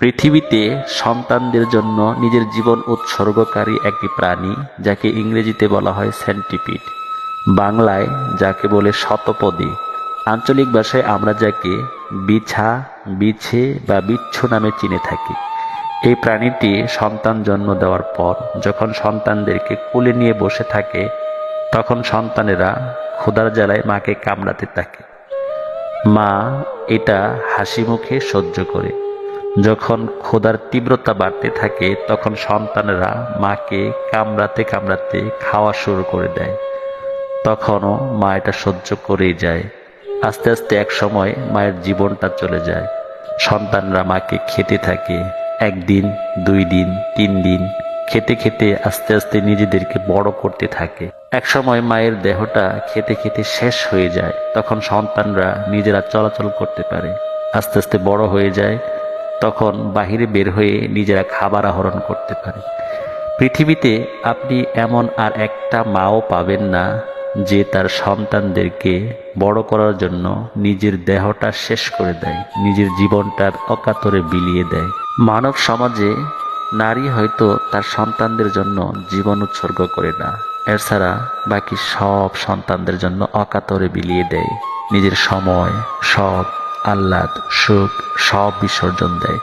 পৃথিবীতে সন্তানদের জন্য নিজের জীবন উৎসর্গকারী একটি প্রাণী, যাকে ইংরেজিতে বলা হয় সেন্টিপিড, বাংলায় যাকে বলে শতপদী, আঞ্চলিক ভাষায় আমরা যাকে বিছা, বিছে বা বিচ্ছু নামে চিনে থাকি। এই প্রাণীটি সন্তান জন্ম দেওয়ার পর যখন সন্তানদেরকে কোলে নিয়ে বসে থাকে, তখন সন্তানেরা ক্ষুধার জ্বালায় মাকে কামড়াতে থাকে। মা এটা হাসি মুখে সহ্য করে। যখন ক্ষুধার তীব্রতা বাড়তে থাকে, তখন সন্তানেরা মাকে কামড়াতে কামড়াতে খাওয়া শুরু করে দেয়। তখনও মা এটা সহ্য করেই যায়। আস্তে আস্তে এক সময় মায়ের জীবনটা চলে যায়। সন্তানরা মাকে খেতে থাকে, একদিন, 2 দিন, 3 দিন খেতে খেতে আস্তে আস্তে নিজেদেরকে বড় করতে থাকে। এক সময় মায়ের দেহটা খেতে খেতে শেষ হয়ে যায়। তখন সন্তানরা নিজেরা চলাচল করতে পারে, আস্তে আস্তে বড় হয়ে যায়। তখন বাহিরে বের হয়ে নিজেরা খাবার আহরণ করতে পারে। পৃথিবীতে আপনি এমন আর একটা মাও পাবেন না যে তার সন্তানদেরকে বড় করার জন্য নিজের দেহটা শেষ করে দেয়, নিজের জীবনটার অকাতরে বিলিয়ে দেয়। মানব সমাজে নারী হয়তো তার সন্তানদের জন্য জীবন উৎসর্গ করে না, এছাড়া বাকি সব সন্তানদের জন্য অকাতরে বিলিয়ে দেয়। নিজের সময়, সব আহ্লাদ, সুখ সব বিসর্জন দেয়।